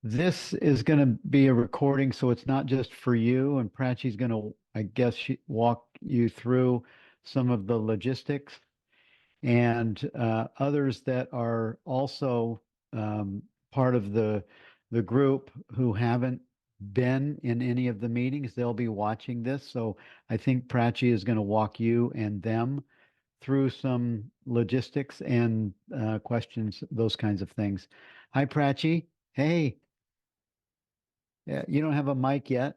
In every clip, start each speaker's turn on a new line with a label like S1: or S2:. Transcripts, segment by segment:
S1: This is going to be a recording, so it's not just for you. And Prachi's going to, I guess, walk you through some of the logistics and others that are also part of the group who haven't been in any of the meetings. They'll be watching this, so I think Prachi is going to walk you and them through some logistics and questions, those kinds of things. Hi, Prachi. Hey. Yeah, you don't have a mic yet.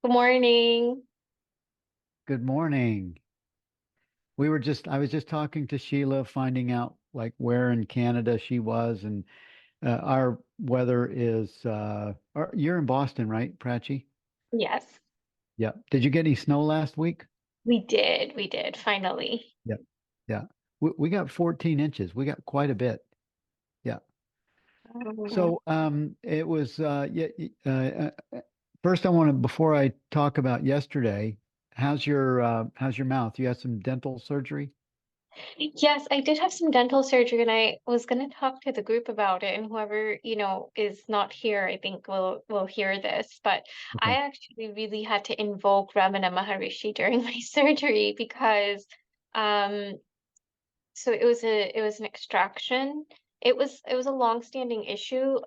S2: Good morning.
S1: Good morning. I was just talking to Sheila, finding out like where in Canada she was, and our weather is, you're in Boston, right, Prachi?
S2: Yes,
S1: Yeah. Did you get any snow last week?
S2: we did. We did finally.
S1: Yeah. Yeah. We got 14 inches. We got quite a bit. Yeah.
S2: Um,
S1: So, it was, first I want to, before I talk about yesterday, how's your mouth? You had some dental surgery?
S2: yes, I did have some dental surgery, and I was going to talk to the group about it. And whoever, is not here, I think will hear this. But I
S1: Okay.
S2: actually really had to invoke Ramana Maharishi during my surgery because um so it was an extraction. It was a long-standing issue,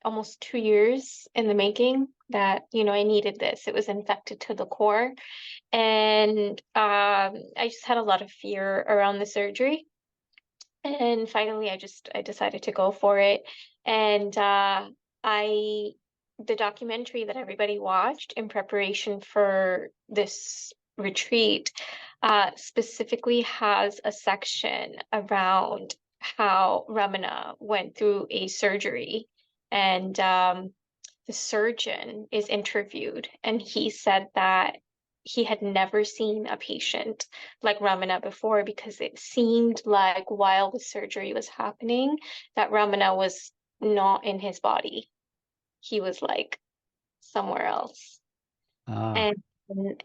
S2: almost 2 years in the making that, I needed this. It was infected to the core. And I just had a lot of fear around the surgery. And finally I decided to go for it. And I the documentary that everybody watched in preparation for this retreat specifically has a section around how Ramana went through a surgery. And the surgeon is interviewed, and he said that he had never seen a patient like Ramana before, because it seemed like while the surgery was happening, that Ramana was not in his body. He was like somewhere else.
S1: Ah,
S2: And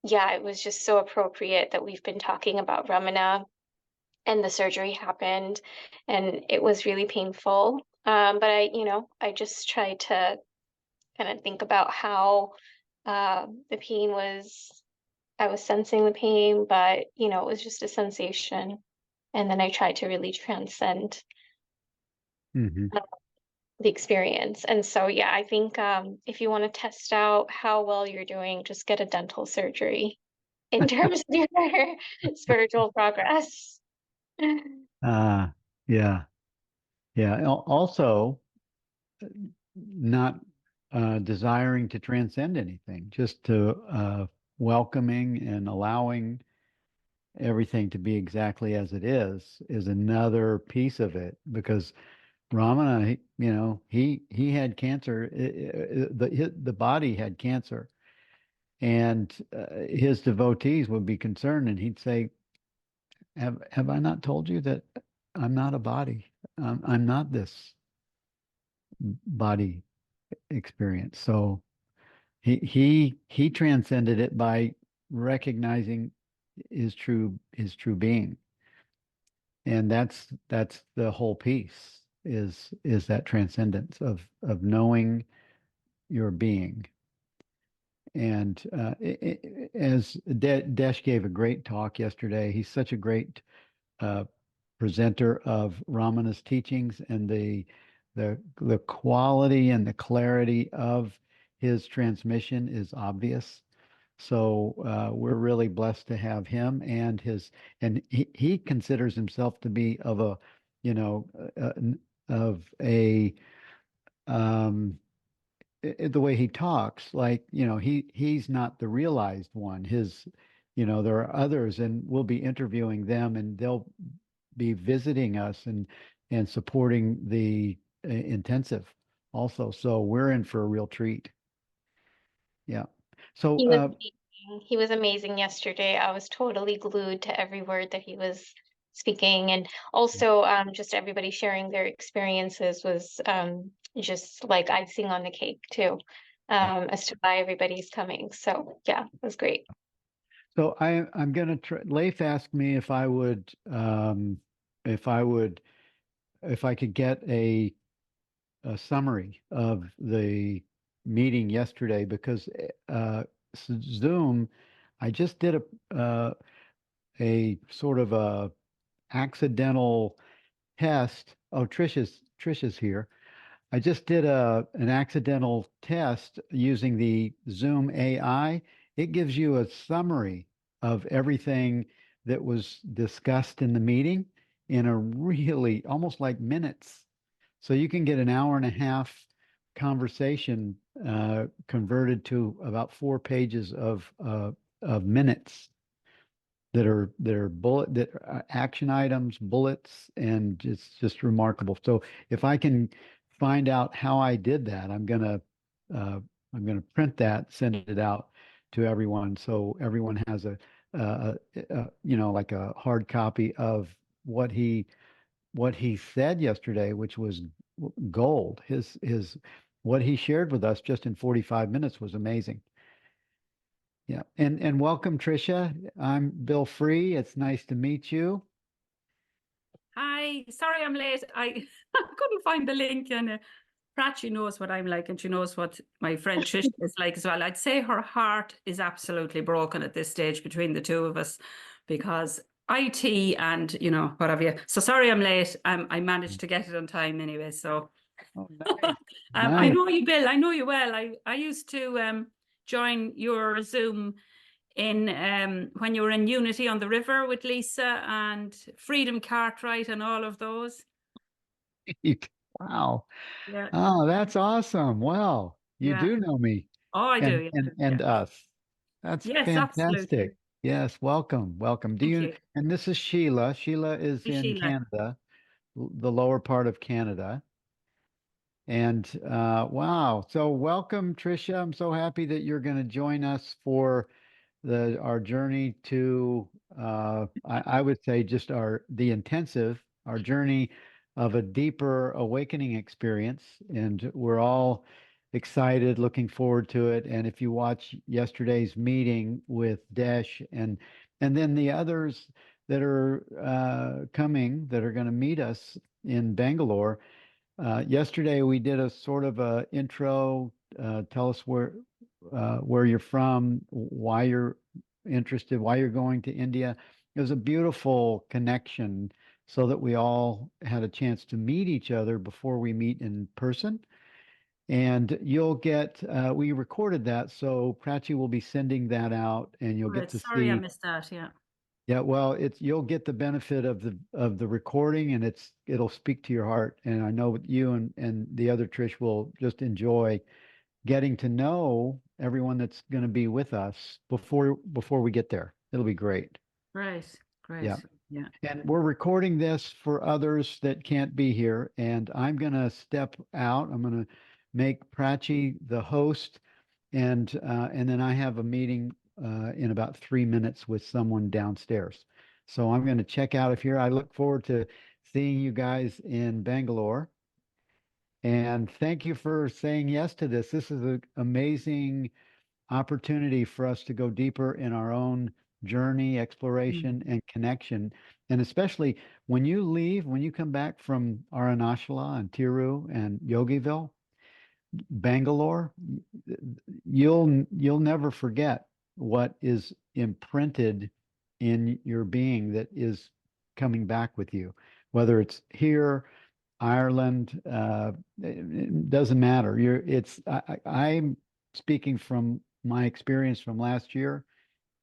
S2: yeah, it was just so appropriate that we've been talking about Ramana, and the surgery happened, and it was really painful. But I just tried to kind of think about how the pain was. I was sensing the pain, but it was just a sensation. And then I tried to really transcend
S1: hmm.
S2: uh, the experience. And so, yeah, I think if you want to test out how well you're doing, just get a dental surgery in terms of your spiritual progress.
S1: Ah, yeah, yeah. Also, not desiring to transcend anything, just to welcoming and allowing everything to be exactly as it is another piece of it. Because Ramana, he had cancer. The body had cancer, and his devotees would be concerned, and he'd say, have I not told you that I'm not a body? I'm not this body experience. So he transcended it by recognizing his true being. And that's the whole piece, is that transcendence of knowing your being. And as Desh gave a great talk yesterday, he's such a great uh, presenter of Ramana's teachings, and the quality and the clarity of his transmission is obvious. So we're really blessed to have him, and he considers himself to be of a, you know, of a um, the way he talks, like, he's not the realized one. There are others, and we'll be interviewing them, and they'll be visiting us and supporting the intensive also. So we're in for a real treat. Yeah. So
S2: He was amazing. He was amazing yesterday. I was totally glued to every word that he was speaking. And also, just everybody sharing their experiences was just like icing on the cake too,
S1: yeah.
S2: as to why everybody's coming. So yeah, it was great.
S1: So I'm gonna try. Leif asked me if I would if I could get a summary of the meeting yesterday, because Zoom, I just did a sort of a accidental test. Oh, Trisha's here. I just did an accidental test using the Zoom AI. It gives you a summary of everything that was discussed in the meeting in a really almost like minutes. So you can get an hour and a half conversation converted to about 4 pages of minutes that are action items, bullets, and it's just remarkable. So if I can find out how I did that, uh, I'm gonna print that, send it out to everyone, so everyone has like a hard copy of what he said yesterday, which was gold. His what he shared with us just in 45 minutes was amazing. Yeah. And welcome, Tricia. I'm Bill Free. It's nice to meet you.
S3: Hi, sorry I'm late. I couldn't find the link, and Prachi knows what I'm like, and she knows what my friend Trish is like as well. I'd say her heart is absolutely broken at this stage between the two of us because IT and what have you. So sorry I'm late. I managed to get it on time anyway. So
S1: Oh, nice.
S3: I
S1: Nice.
S3: know you, Bill. I know you well. I used to join your Zoom in when you were in Unity on the River with Lisa and Freedom Cartwright and all of those.
S1: Wow.
S3: Yeah,
S1: Oh, that's awesome. Well, you
S3: yeah.
S1: do know me
S3: Oh, I do.
S1: and
S3: Yeah,
S1: and
S3: yeah.
S1: and us. That's
S3: Yes, absolutely.
S1: fantastic. Yes, welcome. Welcome. Do
S3: Thank
S1: you
S3: you.
S1: and this is Sheila. Sheila is
S3: Hi,
S1: in
S3: Sheila.
S1: Canada, the lower part of Canada. And wow. So welcome, Tricia. I'm so happy that you're going to join us for our journey to I would say just our journey of a deeper awakening experience, and we're all excited, looking forward to it. And if you watch yesterday's meeting with Desh and then the others that are coming that are going to meet us in Bangalore, yesterday we did a sort of a intro. Tell us where you're from, why you're interested, why you're going to India. It was a beautiful connection, so that we all had a chance to meet each other before we meet in person. And you'll get, we recorded that, so Prachi will be sending that out, and you'll get
S3: Right.
S1: to
S3: Sorry, I
S1: see.
S3: missed that. Yeah.
S1: Yeah, well, you'll get the benefit of the recording, and it'll speak to your heart. And I know you and the other Trish will just enjoy getting to know everyone that's going to be with us before we get there. It'll be great.
S3: Great.
S1: Yeah.
S3: Great. Yeah.
S1: And we're recording this for others that can't be here, and I'm going to step out. I'm going to make Prachi the host, and then I have a meeting in about 3 minutes with someone downstairs. So I'm going to check out of here. I look forward to seeing you guys in Bangalore. And thank you for saying yes to this. This is an amazing opportunity for us to go deeper in our own journey,
S3: Mm.
S1: exploration, and connection. And especially when you come back from Arunachala and Tiru and Yogiville, Bangalore, you'll never forget what is imprinted in your being that is coming back with you, whether it's here, Ireland, it doesn't matter. I'm speaking from my experience from last year.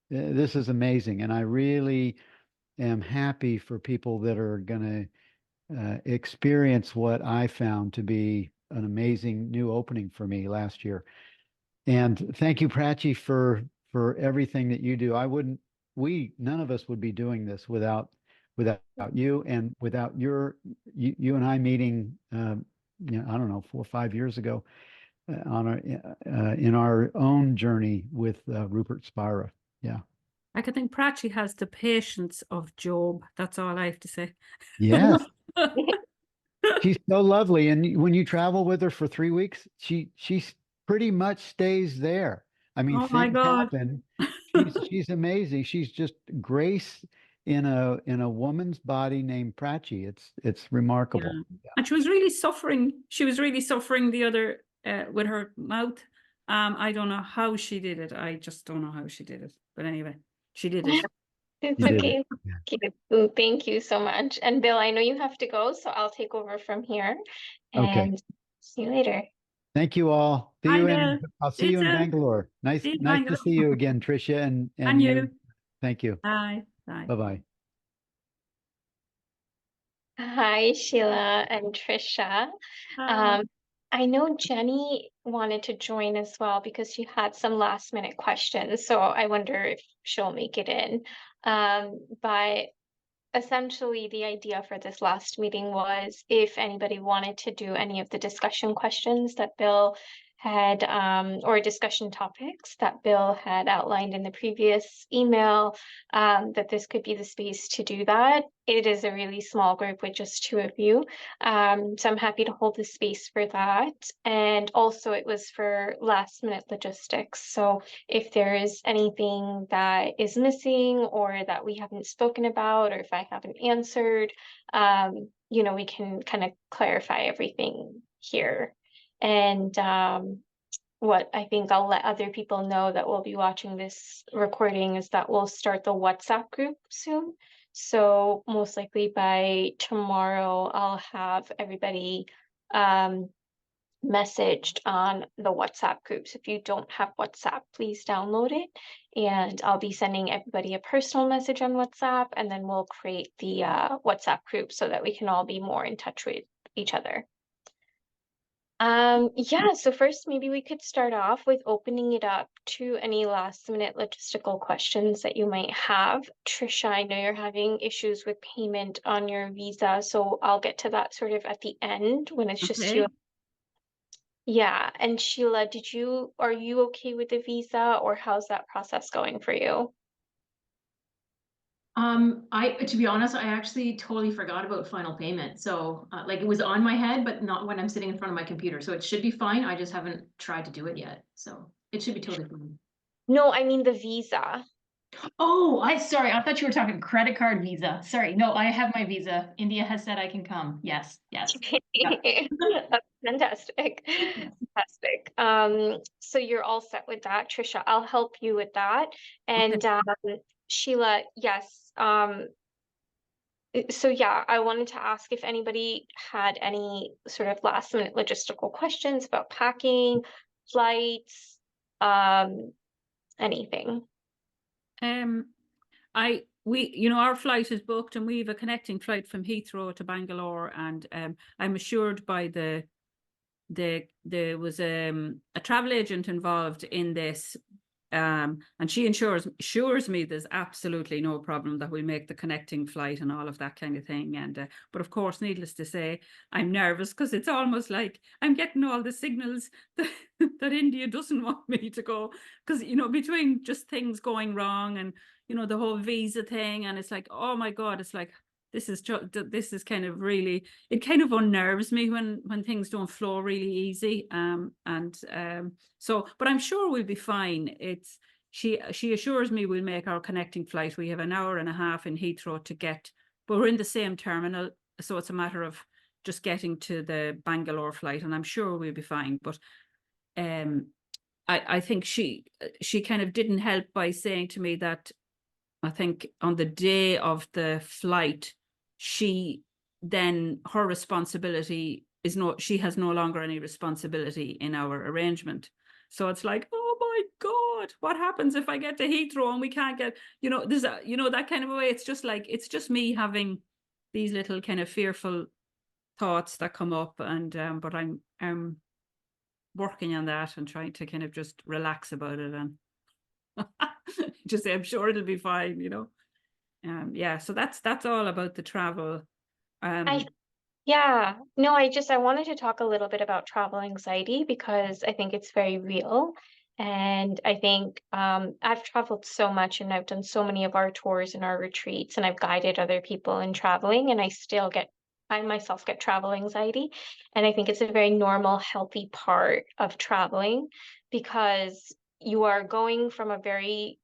S1: This is amazing, and I really am happy for people that are going to experience what I found to be an amazing new opening for me last year. And thank you, Prachi, for everything that you do. None of us would be doing this without you and without you and I meeting, I don't know, 4 or 5 years ago in our own journey with Rupert Spira. Yeah.
S3: I could think Prachi has the patience of Job. That's all I have to say.
S1: Yes. She's so lovely. And when you travel with her for 3 weeks, she pretty much stays there. I mean,
S3: Oh my
S1: things
S3: God.
S1: happen. She's amazing. She's just grace in a woman's body named Prachi. It's remarkable.
S3: Yeah. And she was really suffering. She was really suffering the other with her mouth. I don't know how she did it. I just don't know how she did it. But anyway, she did it.
S2: It's
S1: You did
S2: okay.
S1: it. Yeah.
S2: Okay. Thank you so much. And Bill, I know you have to go, so I'll take over from here
S1: Okay.
S2: and see you later.
S1: Thank you all.
S3: Hi, Bill.
S1: I'll see
S3: See
S1: you in
S3: you.
S1: Bangalore. Nice
S3: See you,
S1: nice to
S3: Bangalore.
S1: see you again, Tricia
S3: And
S1: you.
S3: you.
S1: Thank you.
S3: Bye. Bye.
S1: Bye-bye.
S2: Hi, Sheila and Trisha.
S3: Bye.
S2: I know Jenny wanted to join as well because she had some last minute questions, so I wonder if she'll make it in. But essentially, the idea for this last meeting was if anybody wanted to do any of the discussion questions that Bill had, or discussion topics that Bill had outlined in the previous email, that this could be the space to do that. It is a really small group with just two of you. So I'm happy to hold the space for that. And also it was for last minute logistics. So if there is anything that is missing or that we haven't spoken about, or if I haven't answered, we can kind of clarify everything here. And what I think I'll let other people know that will be watching this recording is that we'll start the WhatsApp group soon. So most likely by tomorrow, I'll have everybody messaged on the WhatsApp groups. If you don't have WhatsApp, please download it. And I'll be sending everybody a personal message on WhatsApp, and then we'll create the WhatsApp group so that we can all be more in touch with each other. Yeah, so first maybe we could start off with opening it up to any last minute logistical questions that you might have. Trisha, I know you're having issues with payment on your visa, so I'll get to that sort of at the end when it's just
S3: Okay.
S2: you. Yeah, and Sheila, are you okay with the visa, or how's that process going for you?
S4: To be honest, I actually totally forgot about final payment. So, like it was on my head, but not when I'm sitting in front of my computer. So it should be fine. I just haven't tried to do it yet. So it should be totally fine.
S2: No, I mean the visa.
S4: Oh, sorry. I thought you were talking credit card visa. Sorry. No, I have my visa. India has said I can come. Yes, yes.
S2: That's fantastic. Fantastic. So you're all set with that, Trisha. I'll help you with that. And Sheila, yes. So yeah, I wanted to ask if anybody had any sort of last minute logistical questions about packing, flights, anything.
S3: Our flight is booked and we have a connecting flight from Heathrow to Bangalore, and I'm assured by there was a travel agent involved in this, and she assures me there's absolutely no problem, that we make the connecting flight and all of that kind of thing. And but of course, needless to say, I'm nervous because it's almost like I'm getting all the signals that India doesn't want me to go, because between just things going wrong and the whole visa thing, and it's like, oh my God, it's like this is kind of really, it kind of unnerves me when things don't flow really easy. So, but I'm sure we'll be fine. She assures me we'll make our connecting flight. We have an hour and a half in Heathrow to get, but we're in the same terminal, so it's a matter of just getting to the Bangalore flight, and I'm sure we'll be fine. But I think she kind of didn't help by saying to me that I think on the day of the flight, her responsibility she has no longer any responsibility in our arrangement. So it's like, oh my God, what happens if I get to Heathrow and we can't get, there's that kind of a way. It's just like, it's just me having these little kind of fearful thoughts that come up, and but I'm working on that and trying to kind of just relax about it and just say I'm sure it'll be fine, yeah, so that's all about the travel.
S2: I wanted to talk a little bit about travel anxiety because I think it's very real. And I think I've traveled so much and I've done so many of our tours and our retreats, and I've guided other people in traveling, and I myself get travel anxiety. And I think it's a very normal, healthy part of traveling because you are going from a very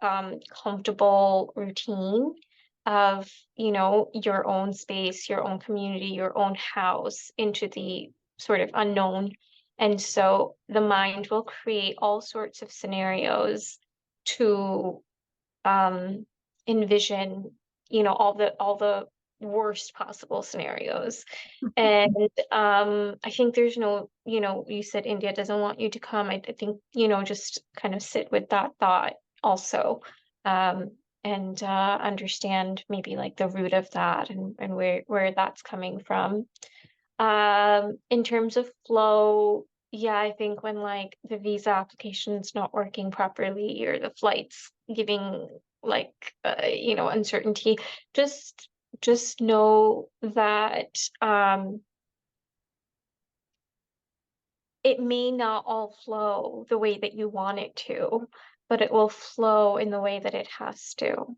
S2: comfortable routine of, you know, your own space, your own community, your own house into the sort of unknown. And so the mind will create all sorts of scenarios to envision, you know, all the worst possible scenarios. And I think there's no, you know, you said India doesn't want you to come. I think, you know, just kind of sit with that thought also. Um, and understand maybe like the root of that and where that's coming from. In terms of flow, yeah, I think when like the visa application's not working properly or the flights giving like you know, uncertainty, just know that it may not all flow the way that you want it to, but it will flow in the way that it has to.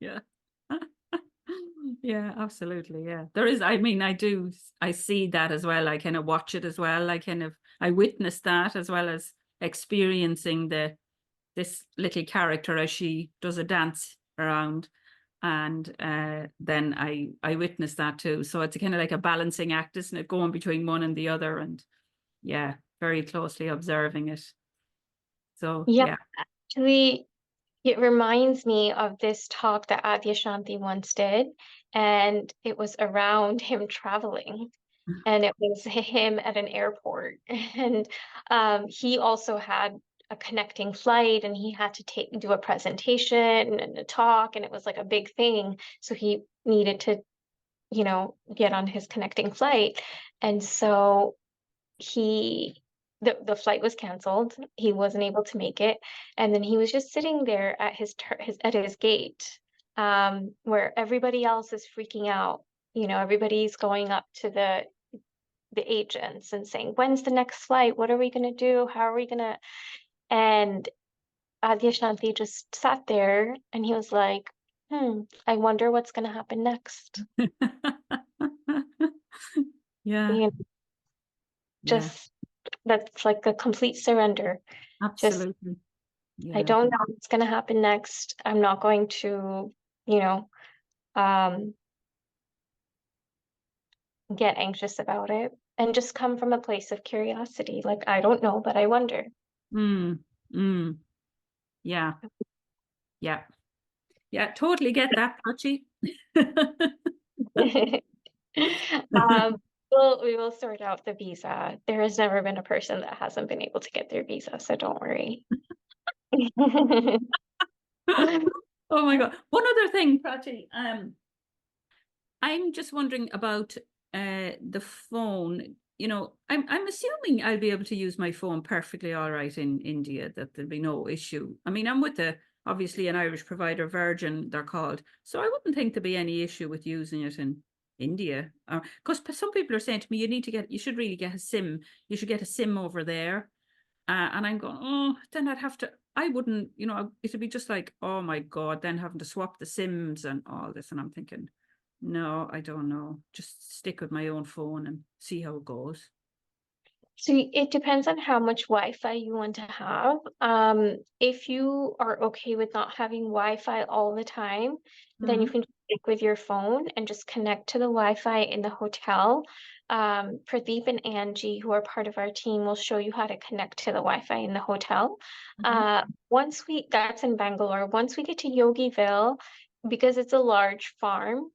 S3: Yeah. Yeah, absolutely. Yeah. There is, I mean, I see that as well. I kind of watch it as well. I witness that as well as experiencing this little character as she does a dance around. And then I witness that too. So it's kind of like a balancing act, isn't it? Going between one and the other, and yeah, very closely observing it. So
S2: Yeah,
S3: yeah.
S2: actually, it reminds me of this talk that Adyashanti once did, and it was around him traveling, and it was him at an airport, and he also had a connecting flight, and he had to do a presentation and a talk, and it was like a big thing, so he needed to, you know, get on his connecting flight, and so he the flight was canceled. He wasn't able to make it, and then he was just sitting there at his gate, where everybody else is freaking out. You know, everybody's going up to the agents and saying, "When's the next flight? What are we gonna do? How are we gonna?" And Adyashanti just sat there, and he was like, I wonder what's gonna happen next."
S3: Yeah,
S2: You know,
S3: yeah,
S2: just that's like a complete surrender. Just
S3: absolutely.
S2: I
S3: Yeah.
S2: don't know what's going to happen next. I'm not going to, you know, um, get anxious about it and just come from a place of curiosity. Like, I don't know, but I wonder.
S3: Mm, mm, yeah, yeah, yeah, totally get that, Prachi.
S2: Um, we will sort out the visa. There has never been a person that hasn't been able to get their visa, so don't worry.
S3: Oh my God. One other thing, Prachi, I'm just wondering about the phone. You know, I'm assuming I'll be able to use my phone perfectly all right in India, that there'll be no issue. I mean, I'm with obviously an Irish provider, Virgin, they're called. So I wouldn't think there'd be any issue with using it in India. Because some people are saying to me, you should really get a SIM. You should get a SIM over there. And I'm going, oh, then I wouldn't, you know, it'd be just like, oh my God, then having to swap the SIMs and all this. And I'm thinking, no, I don't know. Just stick with my own phone and see how it goes.
S2: So it depends on how much Wi-Fi you want to have. If you are okay with not having Wi-Fi all the time, then you
S3: Mhm.
S2: can stick with your phone and just connect to the Wi-Fi in the hotel. Pradeep and Angie, who are part of our team, will show you how to connect to the Wi-Fi in the hotel.
S3: Mhm.
S2: That's in Bangalore. Once we get to Yogiville, because it's a large farm,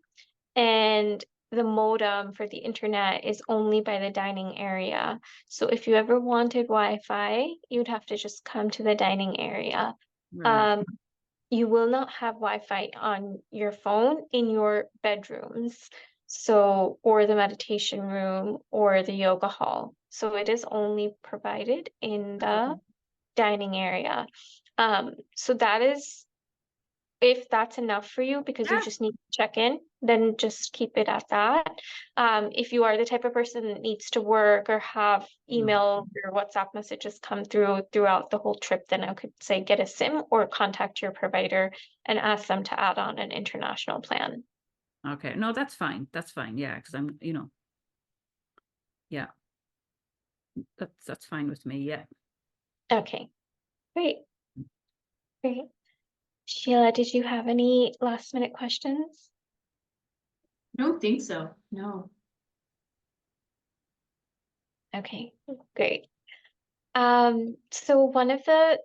S2: and the modem for the internet is only by the dining area. So if you ever wanted Wi-Fi, you'd have to just come to the dining area.
S3: Right.
S2: Um, you will not have Wi-Fi on your phone in your bedrooms, so or the meditation room or the yoga hall. So it is only provided in
S3: That's
S2: the
S3: okay.
S2: dining area. So that is, if that's enough for you because you
S3: Yeah.
S2: just need to check in, then just keep it at that. If you are the type of person that needs to work or have
S3: No.
S2: email or WhatsApp messages come throughout the whole trip, then I could say get a SIM or contact your provider and ask them to add on an international plan.
S3: Okay. No, that's fine. That's fine. Yeah. Because I'm, yeah, that's fine with me. Yeah.
S2: Okay, great, great. Sheila, did you have any last minute questions?
S4: I don't think so, no.
S2: Okay, great. So one of the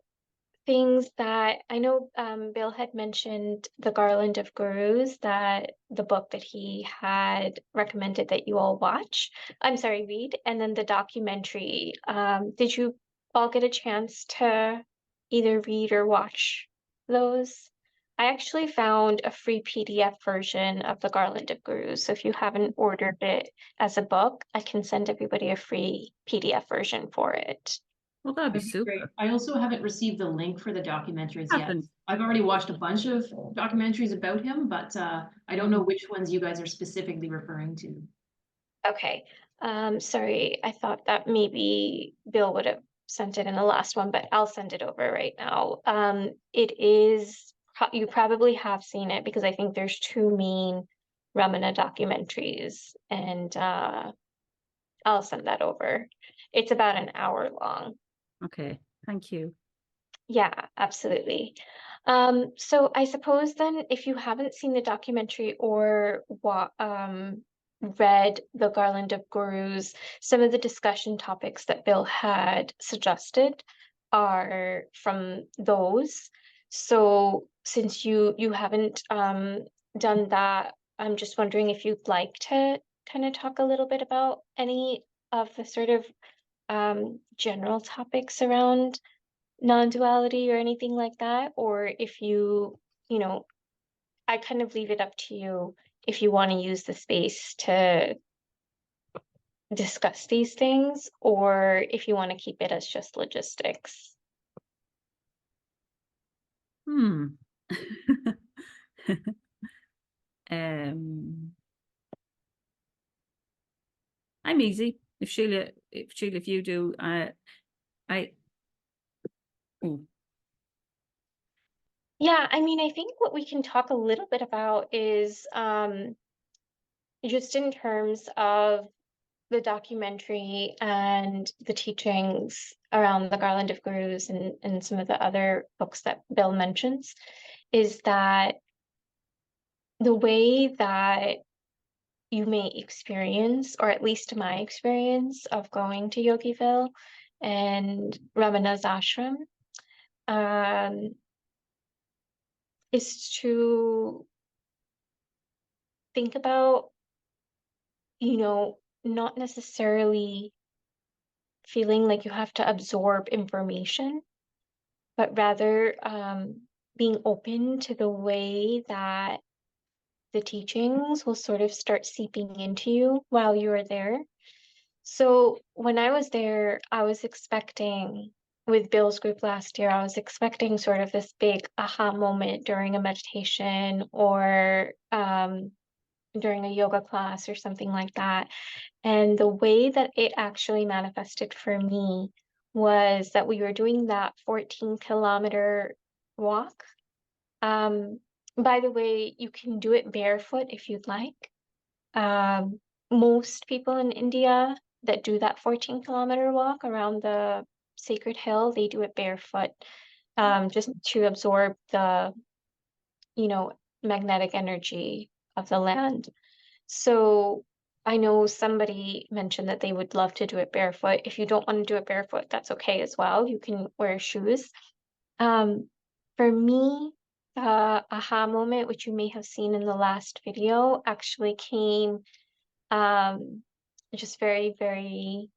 S2: things that I know Bill had mentioned, the Garland of Gurus, that the book that he had recommended that you all watch, I'm sorry, read, and then the documentary. Did you all get a chance to either read or watch those? I actually found a free PDF version of the Garland of Gurus. So if you haven't ordered it as a book, I can send everybody a free PDF version for it.
S3: Well, that'd be
S4: That'd be great.
S3: super.
S4: I also haven't received the link for the documentaries yet.
S3: Haven't.
S4: I've already watched a bunch of documentaries about him, but I don't know which ones you guys are specifically referring to.
S2: Okay, sorry, I thought that maybe Bill would have sent it in the last one, but I'll send it over right now. It is, you probably have seen it because I think there's two main Ramana documentaries, and I'll send that over. It's about an hour long.
S3: Okay, thank you.
S2: Yeah, absolutely. So I suppose then if you haven't seen the documentary or read The Garland of Gurus, some of the discussion topics that Bill had suggested are from those. So since you haven't done that, I'm just wondering if you'd like to kind of talk a little bit about any of the sort of general topics around non-duality or anything like that, or if you know, I kind of leave it up to you if you want to use the space to discuss these things, or if you want to keep it as just logistics.
S3: Hmm. um, I'm easy. If Sheila, if you do, I. Oh,
S2: Yeah, I mean, I think what we can talk a little bit about is just in terms of the documentary and the teachings around the Garland of Gurus and some of the other books that Bill mentions, is that the way that you may experience, or at least my experience of going to Yogiville and Ramana's ashram, um, is to think about, not necessarily feeling like you have to absorb information, but rather being open to the way that the teachings will sort of start seeping into you while you are there. So when I was there, I was expecting, with Bill's group last year, I was expecting sort of this big aha moment during a meditation or during a yoga class or something like that. And the way that it actually manifested for me was that we were doing that 14-kilometer walk. Um, by the way, you can do it barefoot if you'd like. Most people in India that do that 14-kilometer walk around the sacred hill, they do it barefoot, just to absorb the, magnetic energy of the land. So I know somebody mentioned that they would love to do it barefoot. If you don't want to do it barefoot, that's okay as well. You can wear shoes. For me, the aha moment, which you may have seen in the last video, actually came just very, very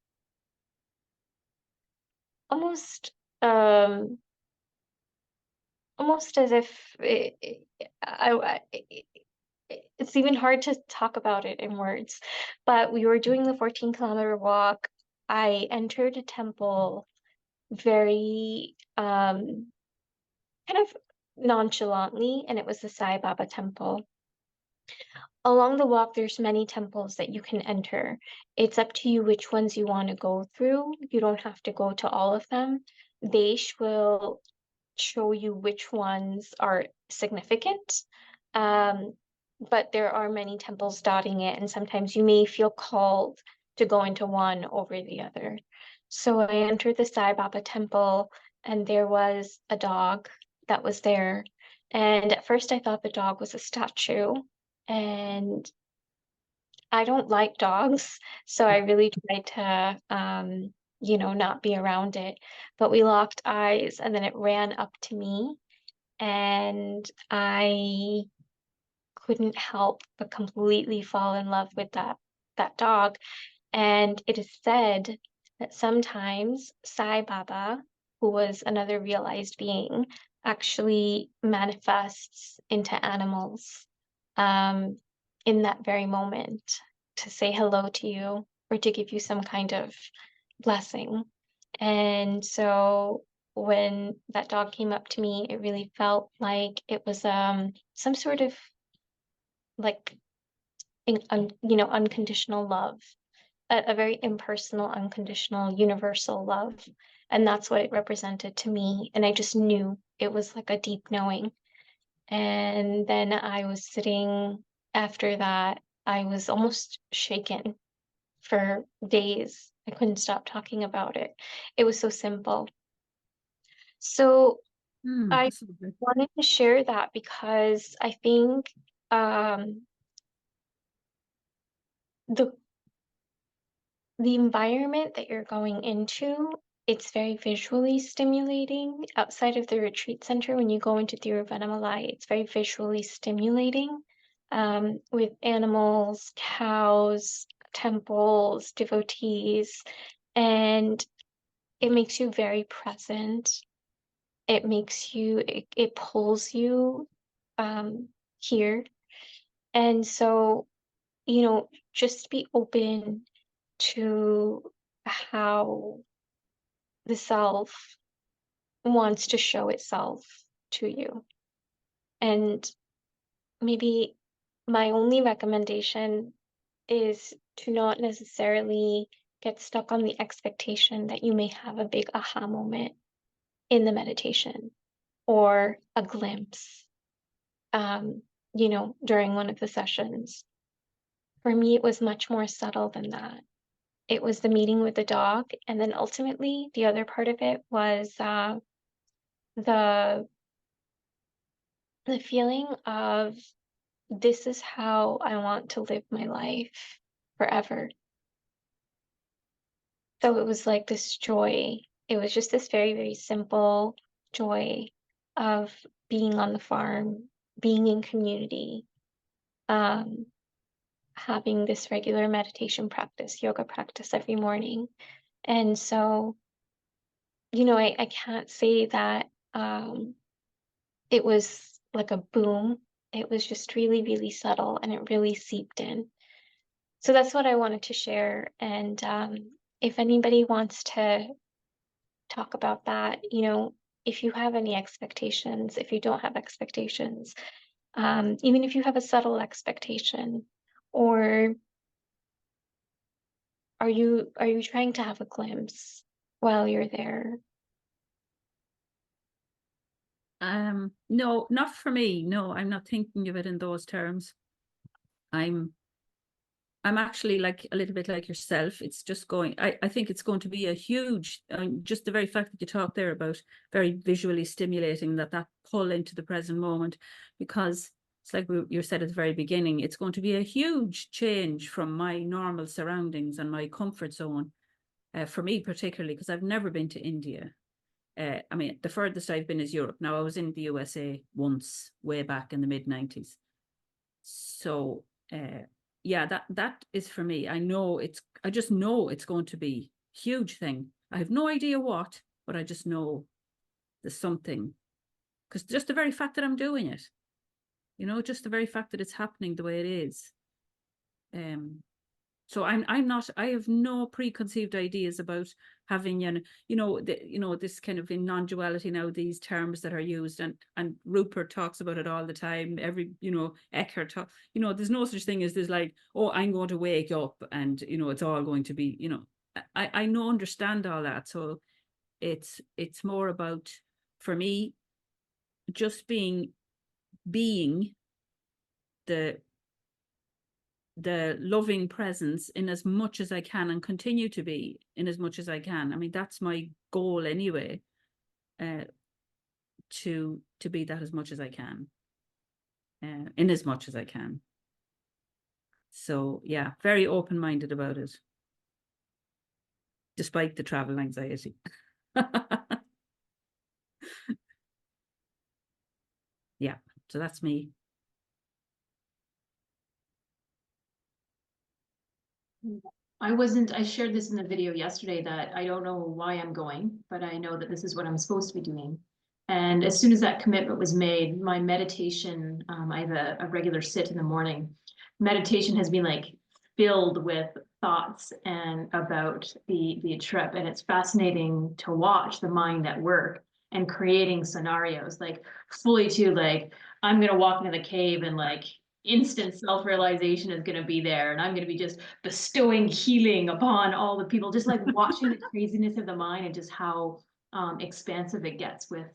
S2: almost almost as if it's even hard to talk about it in words. But we were doing the 14-kilometer walk. I entered a temple very kind of nonchalantly, and it was the Sai Baba temple. Along the walk, there's many temples that you can enter. It's up to you which ones you want to go through. You don't have to go to all of them. Desh will show you which ones are significant. But there are many temples dotting it, and sometimes you may feel called to go into one over the other. So I entered the Sai Baba temple, and there was a dog that was there, And at first I thought the dog was a statue, and I don't like dogs, so I really tried to, not be around it. But we locked eyes, and then it ran up to me, and I couldn't help but completely fall in love with that dog. And it is said that sometimes Sai Baba, who was another realized being, actually manifests into animals um, in that very moment to say hello to you or to give you some kind of blessing. And so when that dog came up to me, it really felt like it was some sort of like unconditional love, a very impersonal, unconditional, universal love. And that's what it represented to me. And I just knew it was like a deep knowing. And then I was sitting after that, I was almost shaken for days. I couldn't stop talking about it. It was so simple. So I
S3: That's lovely.
S2: wanted to share that because I think um, the the environment that you're going into, it's very visually stimulating. Outside of the retreat center, when you go into Thiruvannamalai, it's very visually stimulating with animals, cows, temples, devotees, and it makes you very present. It makes you, it pulls you here. And so, just be open to how the self wants to show itself to you. And maybe my only recommendation is to not necessarily get stuck on the expectation that you may have a big aha moment in the meditation or a glimpse, during one of the sessions. For me, it was much more subtle than that. It was the meeting with the dog, and then ultimately the other part of it was the the feeling of this is how I want to live my life forever. So it was like this joy. It was just this very, very simple joy of being on the farm, being in community, um, having this regular meditation practice, yoga practice every morning. And so, I can't say that it was like a boom. It was just really, really subtle and it really seeped in. So that's what I wanted to share. And if anybody wants to talk about that, if you have any expectations, if you don't have expectations, even if you have a subtle expectation, or are you trying to have a glimpse while you're there?
S3: No, not for me. No, I'm not thinking of it in those terms. I'm actually like a little bit like yourself. It's just going, I think it's going to be a huge, just the very fact that you talked there about very visually stimulating, that pull into the present moment, because it's like you said at the very beginning, it's going to be a huge change from my normal surroundings and my comfort zone, for me particularly, because I've never been to India. I mean, the furthest I've been is Europe. Now, I was in the USA once, way back in the mid-90s. So, yeah, that is for me. I just know it's going to be a huge thing. I have no idea what, but I just know there's something. Because just the very fact that I'm doing it, just the very fact that it's happening the way it is. So I'm not, I have no preconceived ideas about having, this kind of in non-duality now, these terms that are used, and Rupert talks about it all the time. Eckhart talk, there's no such thing as this, like, oh, I'm going to wake up and, it's all going to be, I know, understand all that. So it's more about, for me, just being the loving presence in as much as I can, and continue to be in as much as I can. I mean, that's my goal anyway. to be that as much as I can, in as much as I can. So yeah, very open-minded about it, despite the travel anxiety. Yeah, so that's me.
S4: I shared this in the video yesterday that I don't know why I'm going, but I know that this is what I'm supposed to be doing. And as soon as that commitment was made, my meditation, I have a regular sit in the morning. Meditation has been like filled with thoughts and about the trip. And it's fascinating to watch the mind at work and creating scenarios, like fully to like, I'm gonna walk into the cave and like instant self-realization is gonna be there, and I'm gonna be just bestowing healing upon all the people, just like watching the craziness of the mind and just how expansive it gets with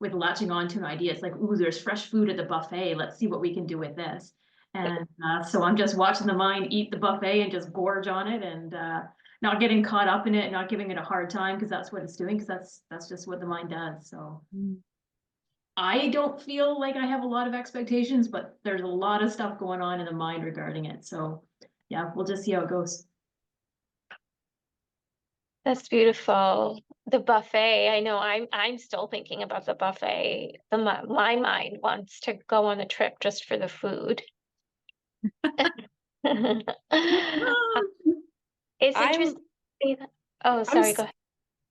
S4: latching onto an idea. It's like, ooh, there's fresh food at the buffet. Let's see what we can do with this. And so I'm just watching the mind eat the buffet and just gorge on it, and not getting caught up in it, not giving it a hard time, because that's what it's doing, because that's just what the mind does. So I don't feel like I have a lot of expectations, but there's a lot of stuff going on in the mind regarding it. So yeah, we'll just see how it goes.
S2: That's beautiful. The buffet, I know I'm still thinking about the buffet. My mind wants to go on the trip just for the food. It's
S5: I'm
S2: interesting. Oh,
S5: I'm
S2: sorry,
S5: s-
S2: go ahead.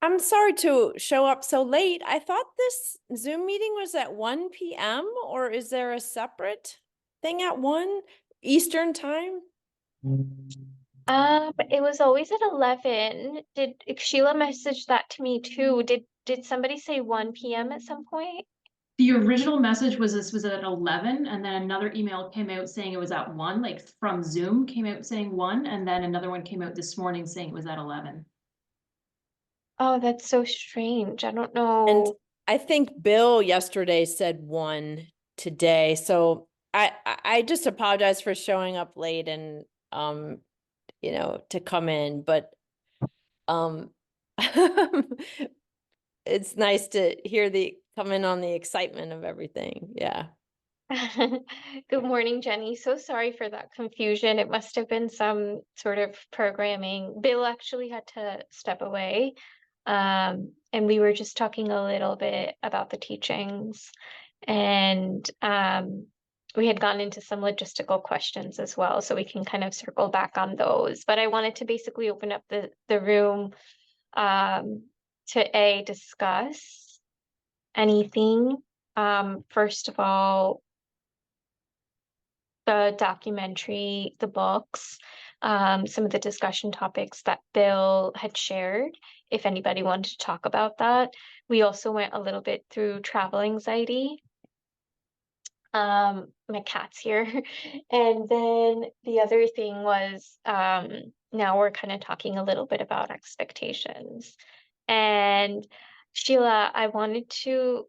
S5: I'm sorry to show up so late. I thought this Zoom meeting was at 1 p.m. or is there a separate thing at 1 Eastern time?
S2: It was always at 11. Did Sheila message that to me too? Did somebody say 1 p.m. at some point?
S4: The original message was this was at 11, and then another email came out saying it was at 1, like from Zoom came out saying 1, and then another one came out this morning saying it was at 11.
S2: Oh, that's so strange. I don't
S5: And
S2: know.
S5: I think Bill yesterday said 1 today. So I just apologize for showing up late and to come in, but it's nice to hear come in on the excitement of everything. Yeah.
S2: Good morning, Jenny. So sorry for that confusion. It must have been some sort of programming. Bill actually had to step away. And we were just talking a little bit about the teachings, and we had gone into some logistical questions as well, so we can kind of circle back on those. But I wanted to basically open up the room to discuss anything. First of all, the documentary, the books, some of the discussion topics that Bill had shared, if anybody wanted to talk about that. We also went a little bit through travel anxiety. My cat's here. And then the other thing was, now we're kind of talking a little bit about expectations. And Sheila,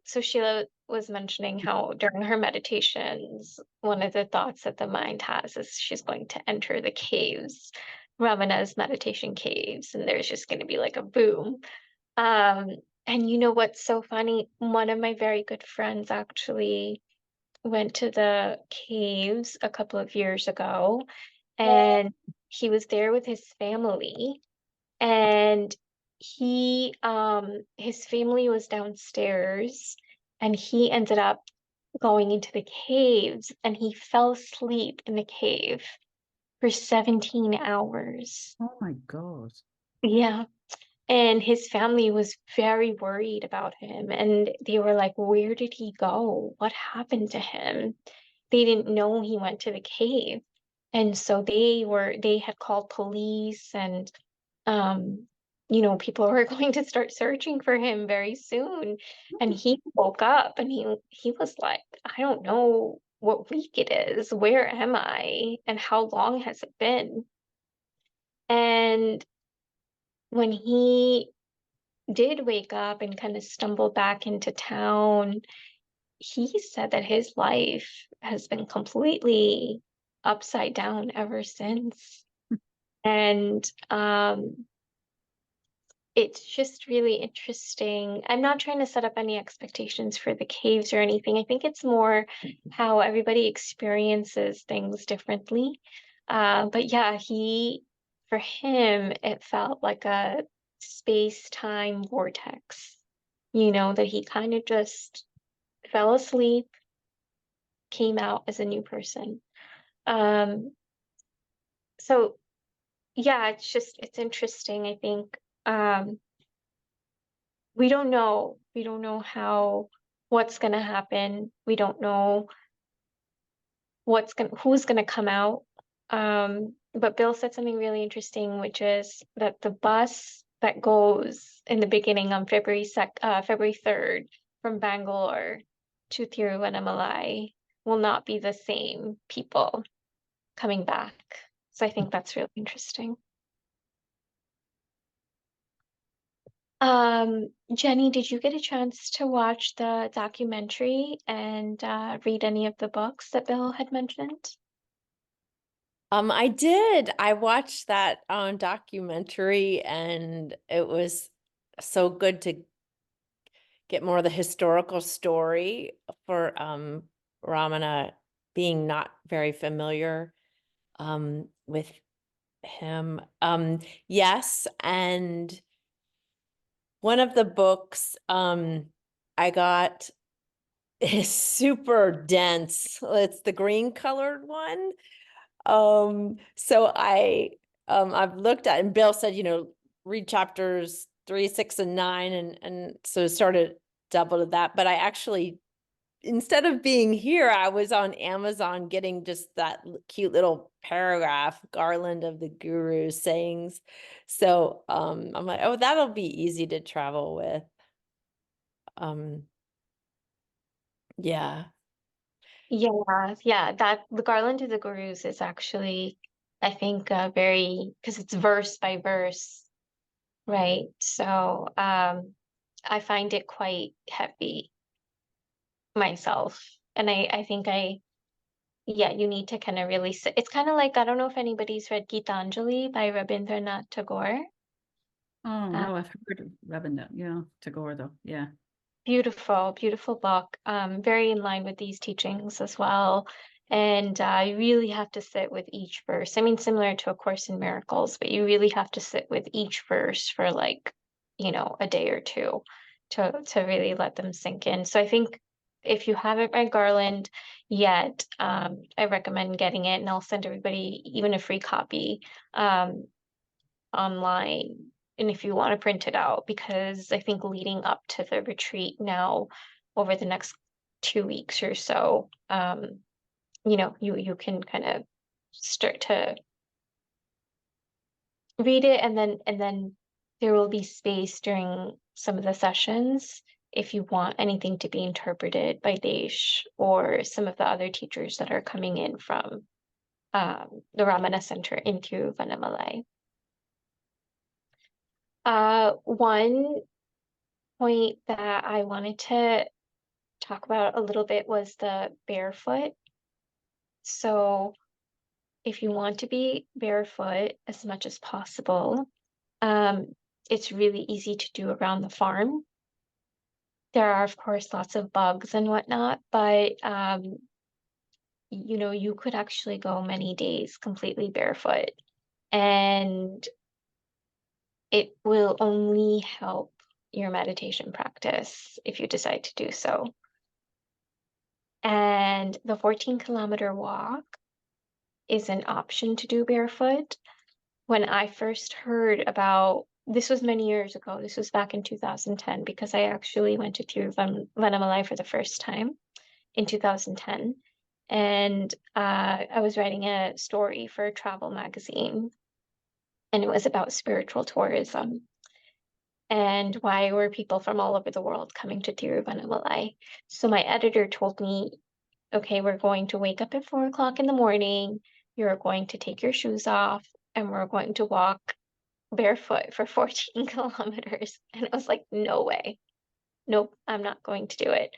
S2: so Sheila was mentioning how during her meditations, one of the thoughts that the mind has is she's going to enter the caves, Ramana's meditation caves, and there's just going to be like a boom. And you know what's so funny? One of my very good friends actually went to the caves a couple of years ago, and he was there with his family, and his family was downstairs, and he ended up going into the caves, and he fell asleep in the cave for 17 hours.
S3: Oh my God.
S2: Yeah. And his family was very worried about him, and they were like, where did he go? What happened to him? They didn't know he went to the cave. And so they had called police, and people were going to start searching for him very soon. And he woke up, and he was like, I don't know what week it is. Where am I? And how long has it been? And when he did wake up and kind of stumble back into town, he said that his life has been completely upside down ever since. And it's just really interesting. I'm not trying to set up any expectations for the caves or anything. I think it's more how everybody experiences things differently. But yeah, for him, it felt like a space-time vortex, that he kind of just fell asleep, came out as a new person. So yeah, it's interesting, I think. We don't know. We don't know what's gonna happen. We don't know who's gonna come out. But Bill said something really interesting, which is that the bus that goes in the beginning on February 3rd from Bangalore to Tiruvannamalai will not be the same people coming back. So I think that's really interesting. Jenny, did you get a chance to watch the documentary and read any of the books that Bill had mentioned?
S5: I did. I watched that documentary, and it was so good to get more of the historical story for Ramana, being not very familiar with him. Yes, and one of the books I got is super dense. It's the green colored one. So I've looked at, and Bill said, read chapters 3, 6, and 9, and so started double to that. But I actually, instead of being here, I was on Amazon getting just that cute little paragraph, Garland of the Guru's sayings. So I'm like, oh, that'll be easy to travel with. Yeah.
S2: Yeah, that the Garland of the Gurus is actually, I think, very, because it's verse by verse, right? So I find it quite heavy myself. And I think yeah, you need to kind of really sit. It's kind of like, I don't know if anybody's read Gitanjali by Rabindranath Tagore.
S3: Oh, no, I've heard of Rabindranath. Yeah, Tagore, though. Yeah.
S2: Beautiful, beautiful book. Very in line with these teachings as well. And you really have to sit with each verse. I mean, similar to A Course in Miracles, but you really have to sit with each verse for like, a day or two to really let them sink in. So I think if you haven't read Garland yet, I recommend getting it, and I'll send everybody even a free copy online, and if you want to print it out, because I think leading up to the retreat now over the next 2 weeks or so, you can kind of start to read it, and then there will be space during some of the sessions if you want anything to be interpreted by Desh or some of the other teachers that are coming in from the Ramana Center in Tiruvannamalai. One point that I wanted to talk about a little bit was the barefoot. So if you want to be barefoot as much as possible, it's really easy to do around the farm. There are, of course, lots of bugs and whatnot, but you could actually go many days completely barefoot, and it will only help your meditation practice if you decide to do so. And the 14-kilometer walk is an option to do barefoot. When I first heard about this, was many years ago. This was back in 2010, because I actually went to Tiruvannamalai for the first time in 2010. And I was writing a story for a travel magazine, and it was about spiritual tourism. And why were people from all over the world coming to Tiruvannamalai? So my editor told me, okay, we're going to wake up at 4 o'clock in the morning. You're going to take your shoes off, and we're going to walk barefoot for 14 kilometers. And I was like, no way. Nope, I'm not going to do it.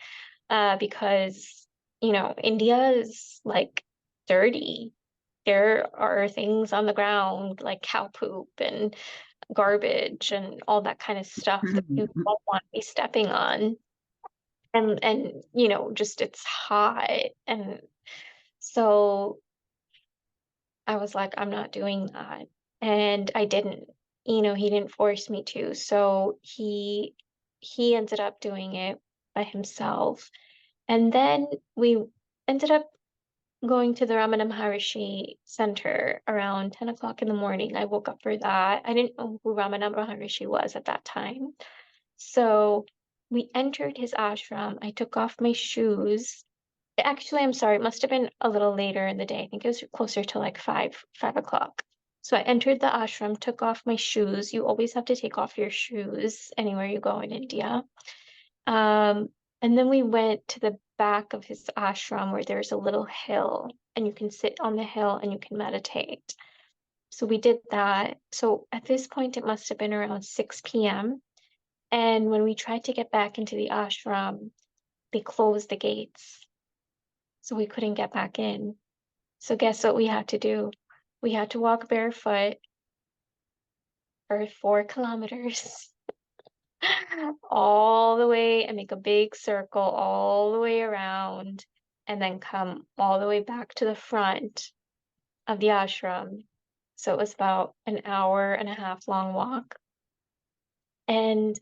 S2: Because, India is like dirty. There are things on the ground like cow poop and garbage and all that kind of stuff that you don't want to be stepping on. And you know, just it's hot. And so I was like, I'm not doing that. And I didn't, you know, he didn't force me to. So he ended up doing it by himself. And then we ended up going to the Ramana Maharishi Center around 10 o'clock in the morning. I woke up for that. I didn't know who Ramana Maharishi was at that time. So we entered his ashram. I took off my shoes. Actually, I'm sorry, it must have been a little later in the day. I think it was closer to like 5 o'clock. So I entered the ashram, took off my shoes. You always have to take off your shoes anywhere you go in India. And then we went to the back of his ashram where there's a little hill and you can sit on the hill and you can meditate. So we did that. So at this point, it must have been around 6 p.m. And when we tried to get back into the ashram, they closed the gates. So we couldn't get back in. So guess what we had to do? We had to walk barefoot for 4 kilometers all the way and make a big circle all the way around and then come all the way back to the front of the ashram. So it was about an hour and a half long walk. And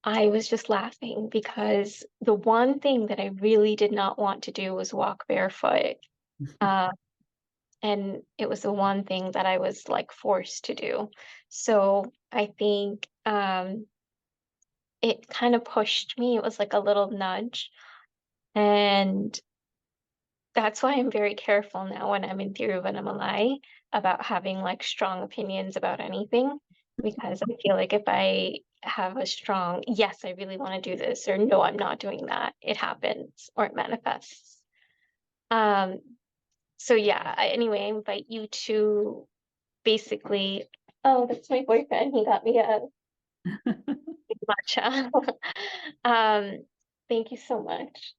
S2: I was just laughing because the one thing that I really did not want to do was walk barefoot. And it was the one thing that I was like forced to do. So I think it kind of pushed me. It was like a little nudge. And that's why I'm very careful now when I'm in Tiruvannamalai about having like strong opinions about anything, because I feel like if I have a strong, yes, I really want to do this, or no, I'm not doing that, it happens or it manifests. So yeah, anyway, I invite you to basically, oh, that's my boyfriend. He got me a matcha. Thank you so much.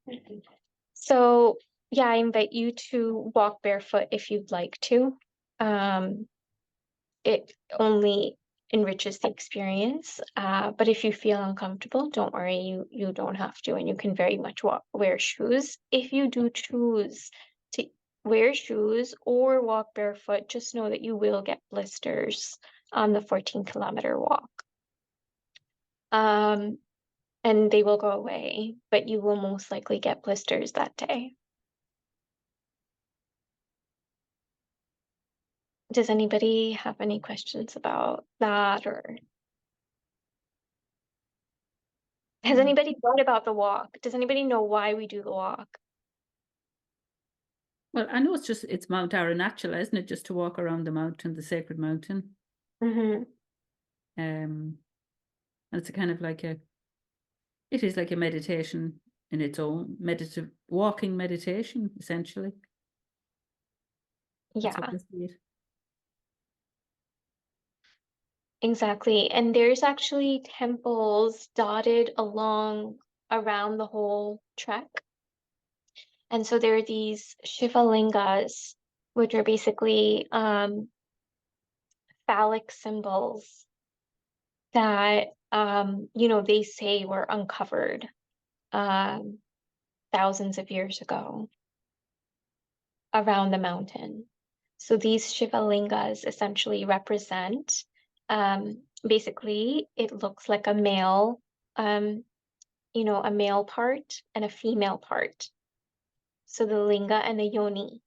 S2: So yeah, I invite you to walk barefoot if you'd like to. It only enriches the experience. But if you feel uncomfortable, don't worry, you don't have to, and you can very much wear shoes. If you do choose to wear shoes or walk barefoot, just know that you will get blisters on the 14-kilometer walk. And they will go away, but you will most likely get blisters that day. Does anybody have any questions about that, or has anybody thought about the walk? Does anybody know why we do the walk?
S3: Well, I know it's Mount Arunachala, isn't it? Just to walk around the mountain, the sacred mountain.
S2: Mm-hmm.
S3: And it's a kind of like it is like a meditation in its own, walking meditation, essentially. That's
S2: Yeah,
S3: what I see it.
S2: exactly. And there's actually temples dotted around the whole trek. And so there are these Shiva lingas, which are basically phallic symbols that you know, they say were uncovered thousands of years ago around the mountain. So these Shiva lingas essentially represent, basically, it looks like a male, you know, a male part and a female part. So the linga and the yoni.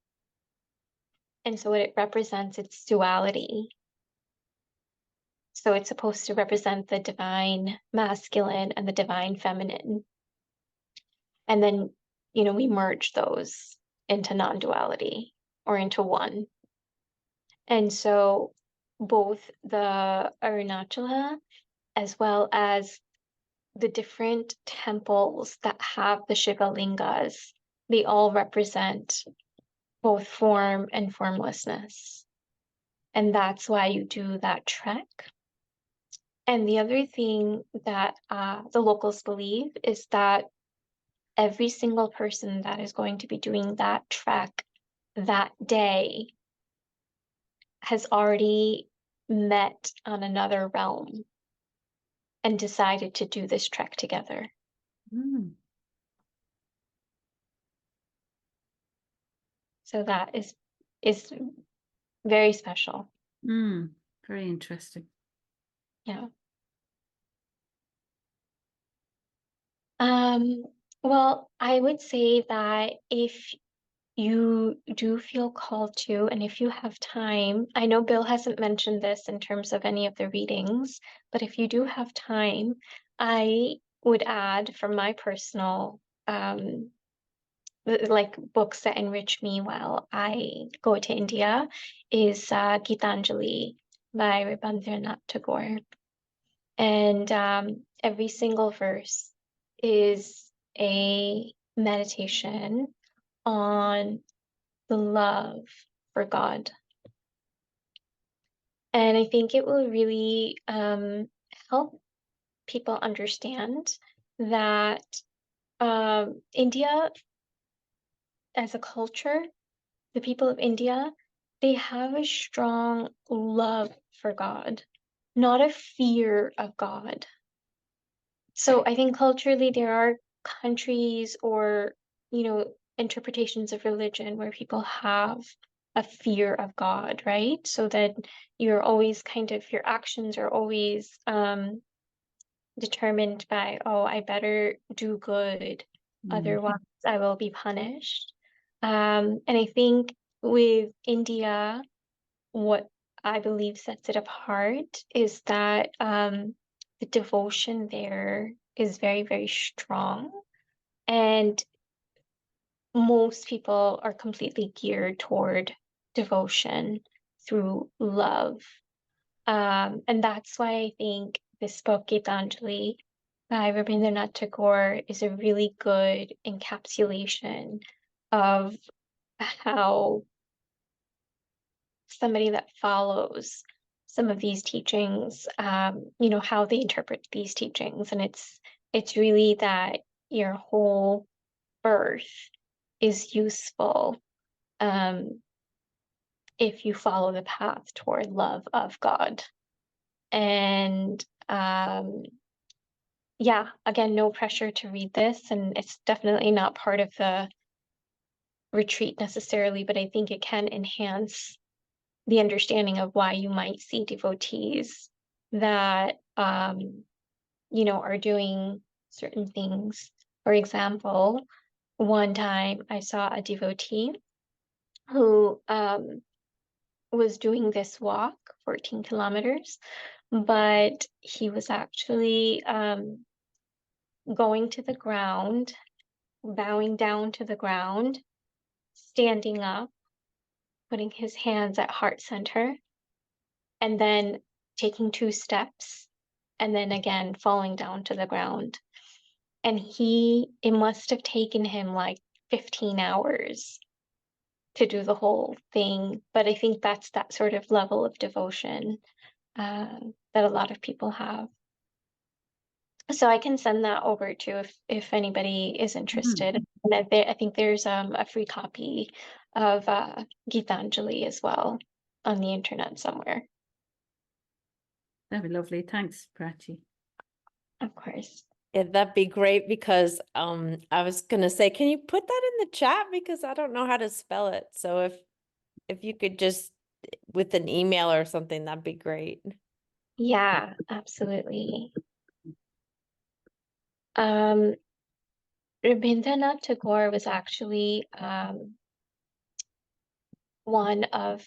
S2: And so it represents its duality. So it's supposed to represent the divine masculine and the divine feminine. And then, you know, we merge those into non-duality or into one. And so both the Arunachala as well as the different temples that have the Shiva lingas, they all represent both form and formlessness. And that's why you do that trek. And the other thing that the locals believe is that every single person that is going to be doing that trek that day has already met on another realm and decided to do this trek together.
S3: Mm.
S2: So that is very special.
S3: Mm. Very interesting.
S2: Yeah. Well, I would say that if you do feel called to, and if you have time, I know Bill hasn't mentioned this in terms of any of the readings, but if you do have time, I would add from my personal like books that enrich me while I go to India is Gitanjali by Rabindranath Tagore. And every single verse is a meditation on the love for God. And I think it will really help people understand that India as a culture, the people of India, they have a strong love for God, not a fear of God. So I think culturally there are countries or, interpretations of religion where people have a fear of God, right? So that you're always your actions are always determined by, oh, I better do good, otherwise I will be punished. And I think with India, what I believe sets it apart is that the devotion there is very, very strong. And most people are completely geared toward devotion through love. And that's why I think this book, Gitanjali by Rabindranath Tagore, is a really good encapsulation of how somebody that follows some of these teachings, how they interpret these teachings. And it's really that your whole birth is useful if you follow the path toward love of God. And yeah, again, no pressure to read this, and it's definitely not part of the retreat necessarily, but I think it can enhance the understanding of why you might see devotees that are doing certain things. For example, one time I saw a devotee who was doing this walk, 14 kilometers, but he was actually going to the ground, bowing down to the ground, standing up, putting his hands at heart center, and then taking 2 steps, and then again falling down to the ground. And it must have taken him like 15 hours to do the whole thing. But I think that's that sort of level of devotion that a lot of people have. So I can send that over to if anybody is interested. And I think there's a free copy of Gitanjali as well on the internet somewhere.
S3: That'd be lovely. Thanks, Prachi.
S2: Of course.
S5: Yeah, that'd be great because I was gonna say, can you put that in the chat because I don't know how to spell it. So if you could just with an email or something, that'd be great.
S2: Yeah, absolutely. Rabindranath Tagore was actually one of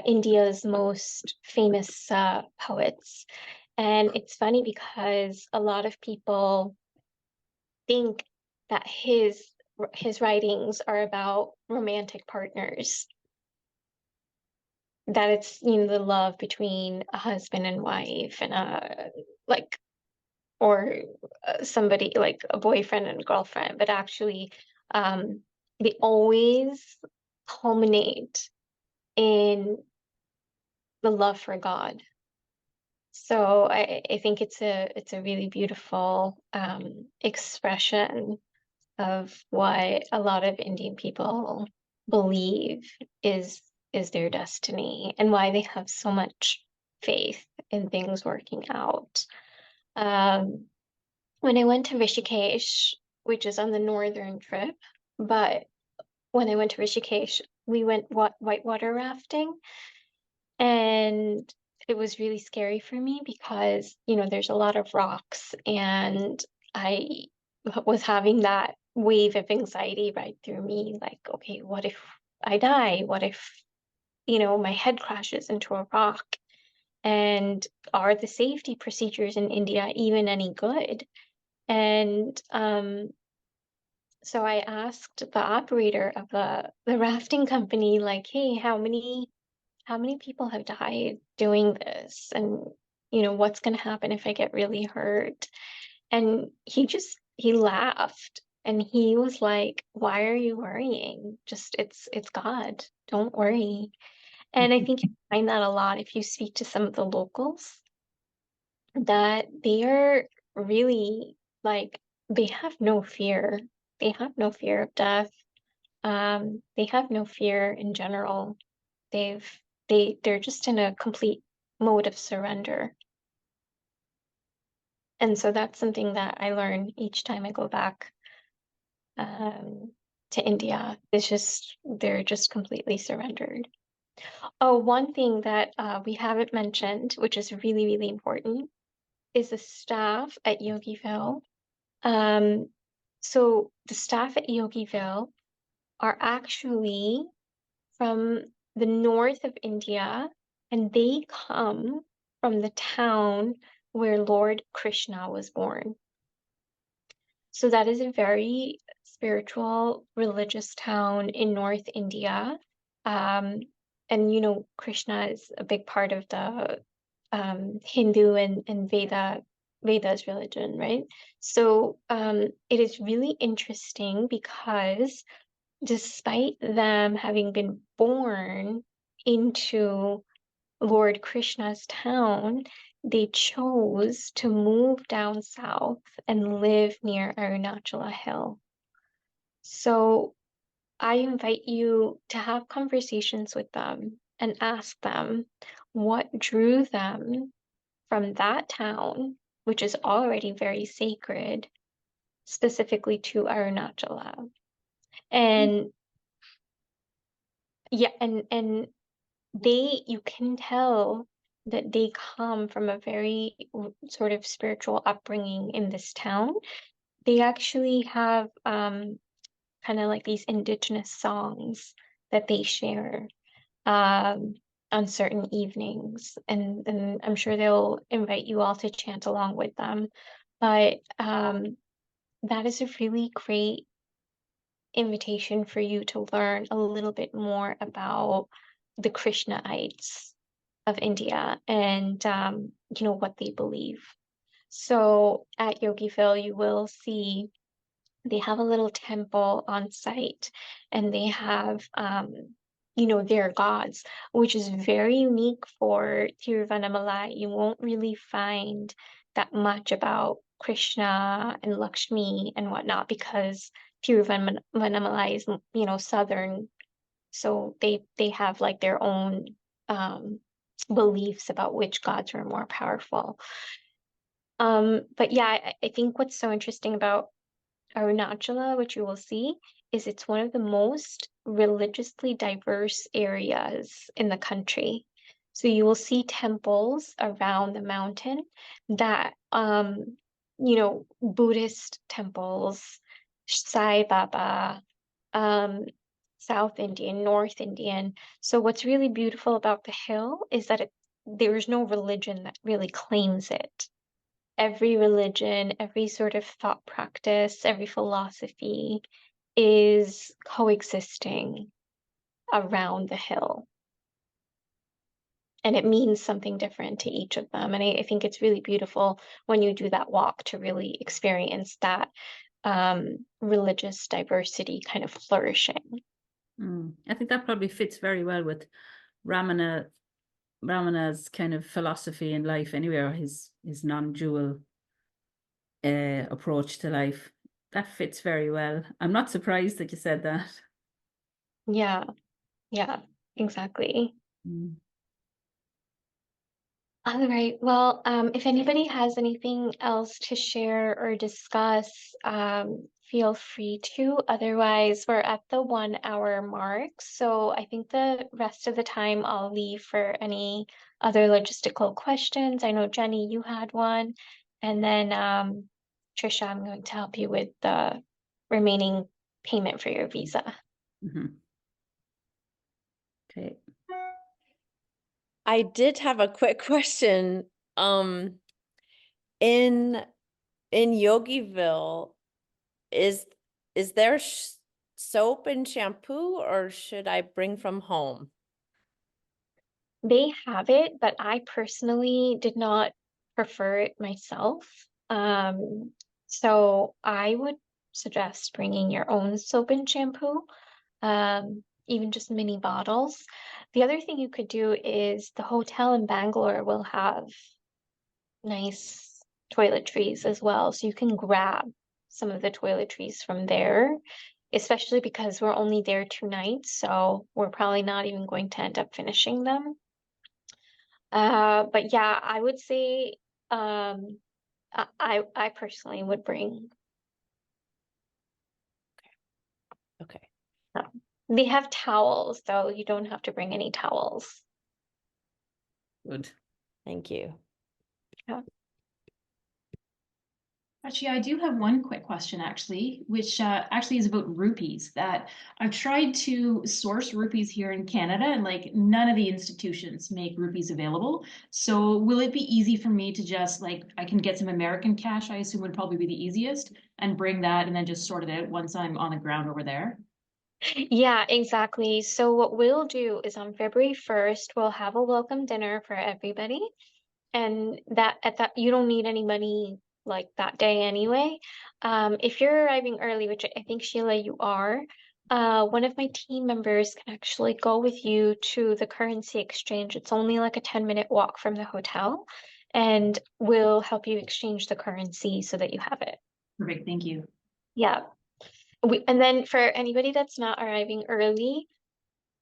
S2: India's most famous poets. And it's funny because a lot of people think that his writings are about romantic partners, that it's the love between a husband and wife and or somebody like a boyfriend and girlfriend, but actually they always culminate in the love for God. So I think it's a really beautiful expression of what a lot of Indian people believe is their destiny and why they have so much faith in things working out. When I went to Rishikesh, which is on the northern trip, but when I went to Rishikesh, we went whitewater rafting, and it was really scary for me because, you know, there's a lot of rocks, and I was having that wave of anxiety right through me, like, okay, what if I die? What if, you know, my head crashes into a rock? And are the safety procedures in India even any good? And so I asked the operator of the rafting company, like, hey, how many people have died doing this? And, you know, what's going to happen if I get really hurt? And he laughed, and he was like, why are you worrying? Just it's God. Don't worry. And I think you find that a lot if you speak to some of the locals, that they are really like, they have no fear. They have no fear of death. They have no fear in general. They're just in a complete mode of surrender. And so that's something that I learn each time I go back to India. It's just, they're just completely surrendered. Oh, one thing that we haven't mentioned, which is really, really important, is the staff at Yogiville. So the staff at Yogiville are actually from the north of India, and they come from the town where Lord Krishna was born. So that is a very spiritual, religious town in North India. And you know, Krishna is a big part of the Hindu and Veda's religion, right? So it is really interesting because despite them having been born into Lord Krishna's town, they chose to move down south and live near Arunachala Hill. So I invite you to have conversations with them and ask them what drew them from that town, which is already very sacred, specifically to Arunachala. And yeah, and you can tell that they come from a very sort of spiritual upbringing in this town. They actually have kind of like these indigenous songs that they share on certain evenings, and I'm sure they'll invite you all to chant along with them. But that is a really great invitation for you to learn a little bit more about the Krishnaites of India and you know, what they believe. So at Yogiville, you will see they have a little temple on site, and they have you know, their gods, which is very unique for Tiruvannamalai. You won't really find that much about Krishna and Lakshmi and whatnot, because Tiruvannamalai is, you know, southern, so they have like their own beliefs about which gods are more powerful. But yeah, I think what's so interesting about Arunachala, which you will see, is it's one of the most religiously diverse areas in the country. So you will see temples around the mountain that, you know, Buddhist temples, Sai Baba, South Indian, North Indian. So what's really beautiful about the hill is that there's no religion that really claims it. Every religion, every sort of thought practice, every philosophy is coexisting around the hill. And it means something different to each of them. And I think it's really beautiful when you do that walk to really experience that religious diversity kind of flourishing.
S3: I think that probably fits very well with Ramana's kind of philosophy in life anyway, or his non-dual approach to life. That fits very well. I'm not surprised that you said that.
S2: Yeah, exactly. All right. Well, if anybody has anything else to share or discuss, feel free to. Otherwise, we're at the 1 hour mark. So I think the rest of the time I'll leave for any other logistical questions. I know Jenny, you had one. And then Trisha, I'm going to help you with the remaining payment for your visa.
S3: Mhm. Okay.
S5: I did have a quick question. Um, in Yogieville, is there soap and shampoo, or should I bring from home?
S2: They have it, but I personally did not prefer it myself. So I would suggest bringing your own soap and shampoo, even just mini bottles. The other thing you could do is the hotel in Bangalore will have nice toiletries as well. So you can grab some of the toiletries from there, especially because we're only there 2 nights. So we're probably not even going to end up finishing them. But yeah, I would say I personally would bring.
S5: Okay,
S2: They have towels, though you don't have to bring any towels.
S3: Good.
S5: thank you.
S4: Actually, I do have one quick question actually, which actually is about rupees. That I've tried to source rupees here in Canada, and like none of the institutions make rupees available. So will it be easy for me to just like, I can get some American cash, I assume would probably be the easiest, and bring that and then just sort it out once I'm on the ground over there?
S2: Yeah, exactly. So what we'll do is on February 1st, we'll have a welcome dinner for everybody. And that at that you don't need any money like that day anyway. If you're arriving early, which I think Sheila you are, one of my team members can actually go with you to the currency exchange. It's only like a 10-minute walk from the hotel, and we'll help you exchange the currency so that you have it.
S4: Perfect, thank you.
S2: Yeah. And then for anybody that's not arriving early,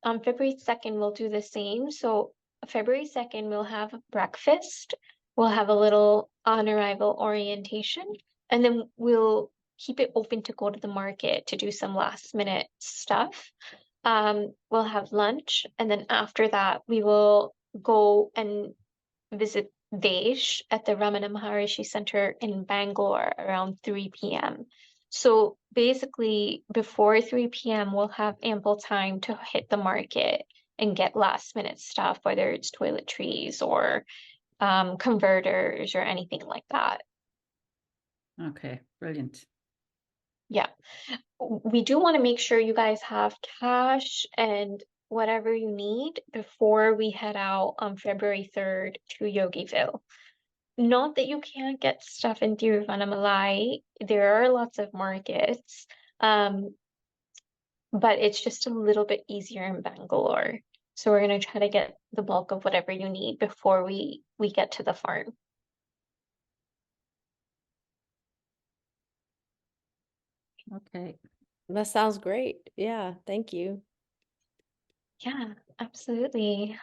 S2: on February 2nd, we'll do the same. So February 2nd, we'll have breakfast. We'll have a little on arrival orientation, and then we'll keep it open to go to the market to do some last minute stuff. We'll have lunch, and then after that, we will go and visit Desh at the Ramana Maharishi Center in Bangalore around 3 p.m. So basically, before 3 p.m., we'll have ample time to hit the market and get last minute stuff, whether it's toiletries or converters or anything like that.
S3: Okay, brilliant.
S2: Yeah. We do want to make sure you guys have cash and whatever you need before we head out on February 3rd to Yogieville. Not that you can't get stuff in Tiruvannamalai. There are lots of markets, but it's just a little bit easier in Bangalore. So we're gonna try to get the bulk of whatever you need before we get to the farm.
S3: Okay.
S5: That sounds great. Yeah, thank you.
S2: Yeah, absolutely.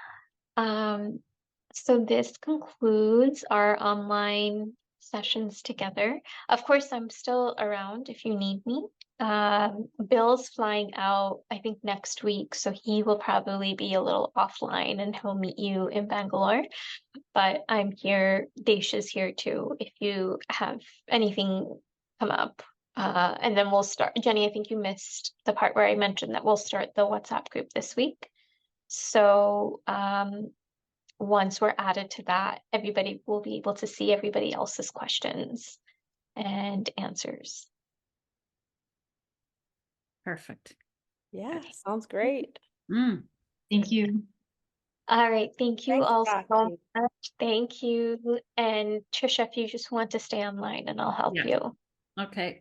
S2: So this concludes our online sessions together. Of course, I'm still around if you need me. Bill's flying out, I think, next week, so he will probably be a little offline and he'll meet you in Bangalore. But I'm here, Desh is here too, if you have anything come up. And then we'll start. Jenny, I think you missed the part where I mentioned that we'll start the WhatsApp group this week. So once we're added to that, everybody will be able to see everybody else's questions and answers.
S3: Perfect.
S5: Yeah, sounds great.
S3: Mm.
S4: Thank you.
S2: All right, thank you
S5: Thanks,
S2: all so
S5: Prachi.
S2: much. Thank you. And Trisha, if you just want to stay online and I'll help
S3: Yeah.
S2: you.
S3: Okay.